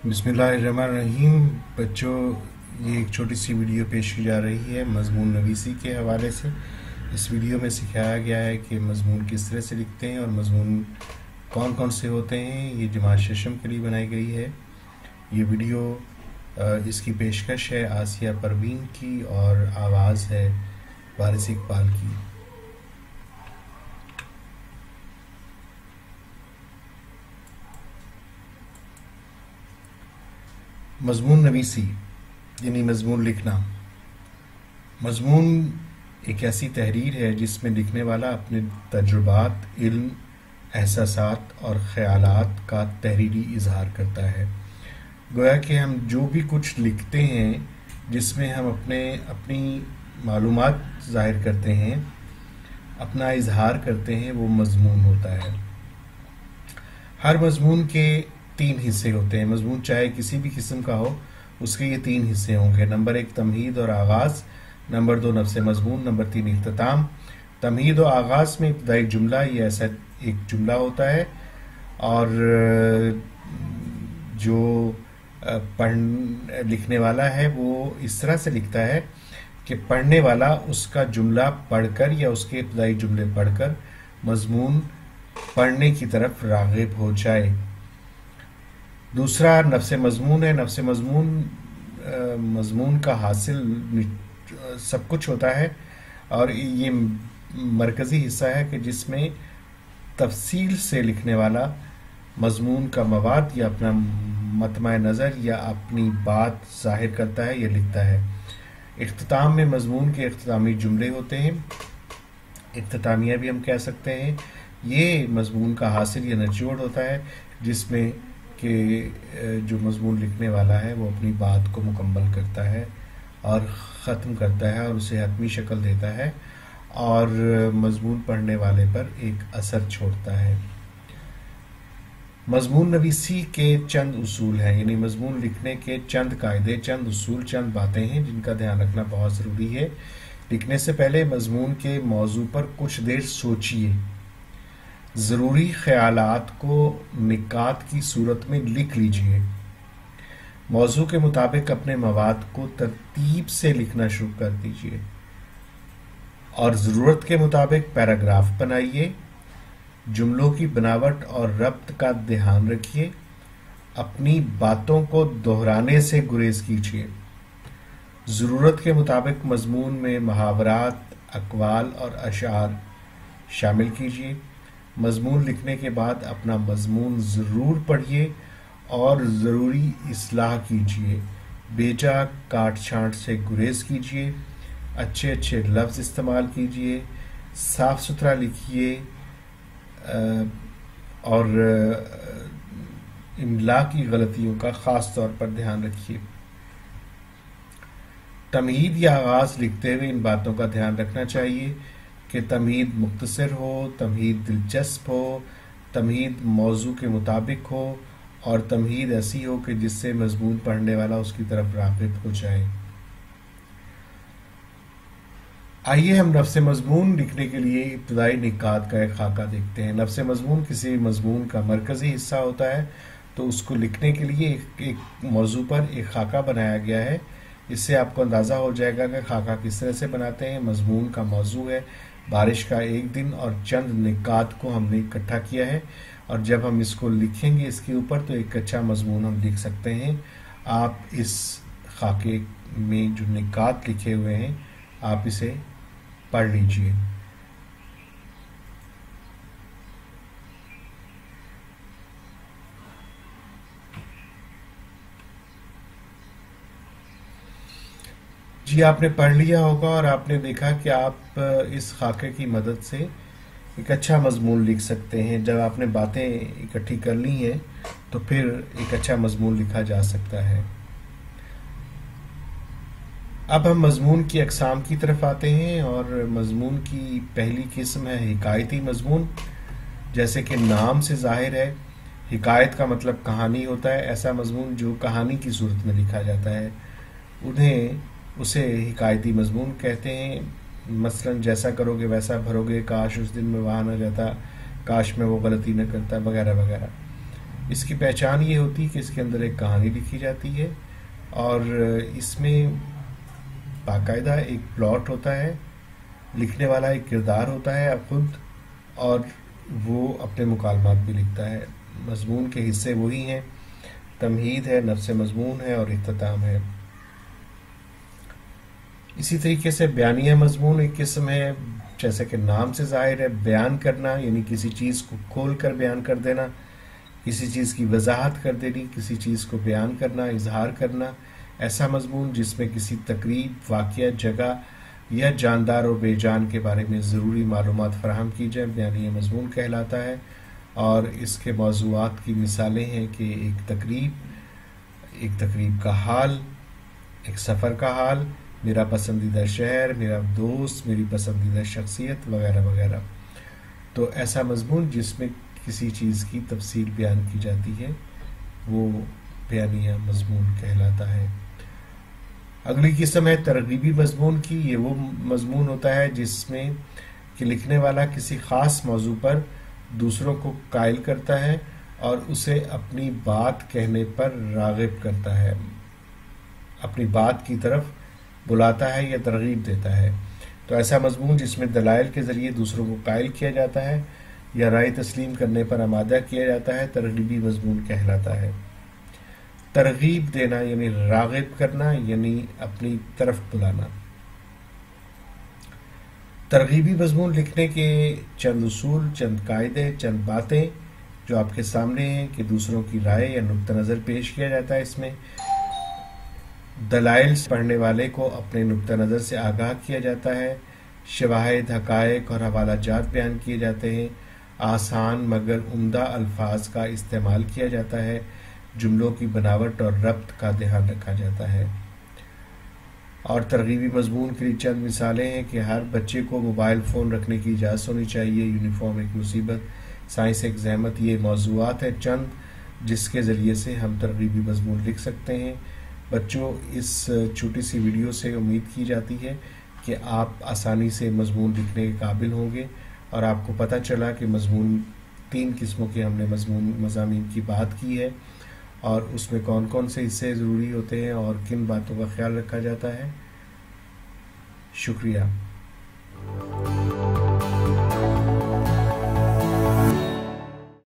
بسم اللہ الرحمن الرحیم بچوں، یہ ایک چھوٹی سی ویڈیو پیش کی جا رہی ہے مضمون نویسی کے حوالے سے۔ اس ویڈیو میں سکھایا گیا ہے کہ مضمون کس طرح سے لکھتے ہیں اور مضمون کون کون سے ہوتے ہیں۔ یہ جماعت ششم کے لیے بنائی گئی ہے۔ یہ ویڈیو اس کی پیشکش ہے آسیہ پروین کی اور آواز ہے وارث اقبال کی۔ مضمون نویسی یعنی مضمون لکھنا۔ مضمون ایک ایسی تحریر ہے جس میں لکھنے والا اپنے تجربات، علم، احساسات اور خیالات کا تحریری اظہار کرتا ہے۔ گویا کہ ہم جو بھی کچھ لکھتے ہیں جس میں ہم اپنی معلومات ظاہر کرتے ہیں، اپنا اظہار کرتے ہیں، وہ مضمون ہوتا ہے۔ ہر مضمون کے 3 حصے ہوتے ہیں۔ مضمون چاہے کسی بھی قسم کا ہو، اس کے یہ 3 حصے ہوں گے۔ نمبر 1 تمہید اور آغاز، نمبر 2 نفس مضمون، نمبر 3 اختتام۔ تمہید و آغاز میں ابتدائی جملہ، یہ ایسا ایک جملہ ہوتا ہے اور جو لکھنے والا ہے وہ اس طرح سے لکھتا ہے کہ پڑھنے والا اس کا جملہ پڑھ کر یا اس کے ابتدائی جملے پڑھ کر مضمون پڑھنے کی طرف راغب ہو جائے۔ دوسرا نفس مضمون ہے۔ نفس مضمون کا حاصل سب کچھ ہوتا ہے اور یہ مرکزی حصہ ہے کہ جس میں تفصیل سے لکھنے والا مضمون کا مواد یا اپنا مطمع نظر یا اپنی بات ظاہر کرتا ہے یا لکھتا ہے۔ اختتام میں مضمون کے اختتامی جملے ہوتے ہیں، اختتامیہ بھی ہم کہہ سکتے ہیں۔ یہ مضمون کا حاصل یا نچوڑ ہوتا ہے جس میں کہ جو مضمون لکھنے والا ہے وہ اپنی بات کو مکمل کرتا ہے اور ختم کرتا ہے اور اسے حتمی شکل دیتا ہے اور مضمون پڑھنے والے پر ایک اثر چھوڑتا ہے۔ مضمون نویسی کے چند اصول ہیں، یعنی مضمون لکھنے کے چند قاعدے، چند اصول، چند باتیں ہیں جن کا دھیان رکھنا بہت ضروری ہے۔ لکھنے سے پہلے مضمون کے موضوع پر کچھ دیر سوچیے۔ ضروری خیالات کو نکات کی صورت میں لکھ لیجئے۔ موضوع کے مطابق اپنے مواد کو ترتیب سے لکھنا شروع کر دیجئے اور ضرورت کے مطابق پیراگراف بنائیے۔ جملوں کی بناوٹ اور ربط کا دھیان رکھیے۔ اپنی باتوں کو دہرانے سے گریز کیجیے۔ ضرورت کے مطابق مضمون میں محاورات، اقوال اور اشعار شامل کیجیے۔ مضمون لکھنے کے بعد اپنا مضمون ضرور پڑھیے اور ضروری اصلاح کیجیے۔ بیجا کاٹ چھانٹ سے گریز کیجیے۔ اچھے لفظ استعمال کیجیے۔ صاف ستھرا لکھیے اور املا کی غلطیوں کا خاص طور پر دھیان رکھیے۔ تمہید یا آغاز لکھتے ہوئے ان باتوں کا دھیان رکھنا چاہیے کہ تمہید مختصر ہو، تمہید دلچسپ ہو، تمہید موضوع کے مطابق ہو اور تمہید ایسی ہو کہ جس سے مضمون پڑھنے والا اس کی طرف راغب ہو جائے۔ آئیے ہم نفس مضمون لکھنے کے لیے ابتدائی نکات کا ایک خاکہ دیکھتے ہیں۔ نفس مضمون کسی مضمون کا مرکزی حصہ ہوتا ہے تو اس کو لکھنے کے لیے ایک موضوع پر ایک خاکہ بنایا گیا ہے۔ اس سے آپ کو اندازہ ہو جائے گا کہ خاکہ کس طرح سے بناتے ہیں۔ مضمون کا موضوع ہے بارش کا ایک دن اور چند نکات کو ہم نے اکٹھا کیا ہے اور جب ہم اس کو لکھیں گے اس کے اوپر تو ایک اچھا مضمون ہم لکھ سکتے ہیں۔ آپ اس خاکے میں جو نکات لکھے ہوئے ہیں آپ اسے پڑھ لیجئے۔ جی آپ نے پڑھ لیا ہوگا اور آپ نے دیکھا کہ آپ اس خاکے کی مدد سے ایک اچھا مضمون لکھ سکتے ہیں۔ جب آپ نے باتیں اکٹھی کر لی ہیں تو پھر ایک اچھا مضمون لکھا جا سکتا ہے۔ اب ہم مضمون کی اقسام کی طرف آتے ہیں اور مضمون کی پہلی قسم ہے حکایتی مضمون۔ جیسے کہ نام سے ظاہر ہے، حکایت کا مطلب کہانی ہوتا ہے۔ ایسا مضمون جو کہانی کی صورت میں لکھا جاتا ہے اسے حکایتی مضمون کہتے ہیں۔ مثلا جیسا کرو گے ویسا بھرو گے، کاش اس دن میں وہاں نہ جاتا، کاش میں وہ غلطی نہ کرتا، وغیرہ وغیرہ۔ اس کی پہچان یہ ہوتی ہے کہ اس کے اندر ایک کہانی لکھی جاتی ہے اور اس میں باقاعدہ ایک پلاٹ ہوتا ہے، لکھنے والا ایک کردار ہوتا ہے اب خود، اور وہ اپنے مکالمات بھی لکھتا ہے۔ مضمون کے حصے وہی ہیں، تمہید ہے، نفس مضمون ہے اور اختتام ہے۔ اسی طریقے سے بیانیہ مضمون ایک قسم ہے، جیسا کہ نام سے ظاہر ہے، بیان کرنا یعنی کسی چیز کو کھول کر بیان کر دینا، کسی چیز کی وضاحت کر دینی، کسی چیز کو بیان کرنا، اظہار کرنا۔ ایسا مضمون جس میں کسی تقریب، واقعہ، جگہ یا جاندار اور بے جان کے بارے میں ضروری معلومات فراہم کی جائے، بیانیہ مضمون کہلاتا ہے۔ اور اس کے موضوعات کی مثالیں ہیں کہ ایک تقریب کا حال، ایک سفر کا حال، میرا پسندیدہ شہر، میرا دوست، میری پسندیدہ شخصیت وغیرہ وغیرہ۔ تو ایسا مضمون جس میں کسی چیز کی تفصیل بیان کی جاتی ہے وہ بیانیہ مضمون کہلاتا ہے۔ اگلی قسم ہے ترغیبی مضمون کی۔ یہ وہ مضمون ہوتا ہے جس میں کہ لکھنے والا کسی خاص موضوع پر دوسروں کو قائل کرتا ہے اور اسے اپنی بات کہنے پر راغب کرتا ہے، اپنی بات کی طرف بلاتا ہے یا ترغیب دیتا ہے۔ تو ایسا مضمون جس میں دلائل کے ذریعے دوسروں کو قائل کیا جاتا ہے یا رائے تسلیم کرنے پر آمادہ کیا جاتا ہے، ترغیبی مضمون کہلاتا ہے۔ ترغیب دینا یعنی راغب کرنا، یعنی اپنی طرف بلانا۔ ترغیبی مضمون لکھنے کے چند اصول، چند قاعدے، چند باتیں جو آپ کے سامنے ہیں کہ دوسروں کی رائے یا نقطہ نظر پیش کیا جاتا ہے۔ اس میں دلائل سے پڑھنے والے کو اپنے نقطہ نظر سے آگاہ کیا جاتا ہے، شواہد، حقائق اور حوالہ جات بیان کیے جاتے ہیں، آسان مگر عمدہ الفاظ کا استعمال کیا جاتا ہے، جملوں کی بناوٹ اور ربط کا دھیان رکھا جاتا ہے۔ اور ترغیبی مضمون کے لیے چند مثالیں ہیں کہ ہر بچے کو موبائل فون رکھنے کی اجازت ہونی چاہیے، یونیفارم ایک مصیبت، سائنس ایک زحمت۔ یہ موضوعات ہیں چند جس کے ذریعے سے ہم ترغیبی مضمون لکھ سکتے ہیں۔ بچوں، اس چھوٹی سی ویڈیو سے امید کی جاتی ہے کہ آپ آسانی سے مضمون لکھنے کے قابل ہوں گے اور آپ کو پتہ چلا کہ مضمون 3 قسموں کے ہم نے مضامین کی بات کی ہے اور اس میں کون کون سے حصے ضروری ہوتے ہیں اور کن باتوں کا خیال رکھا جاتا ہے۔ شکریہ۔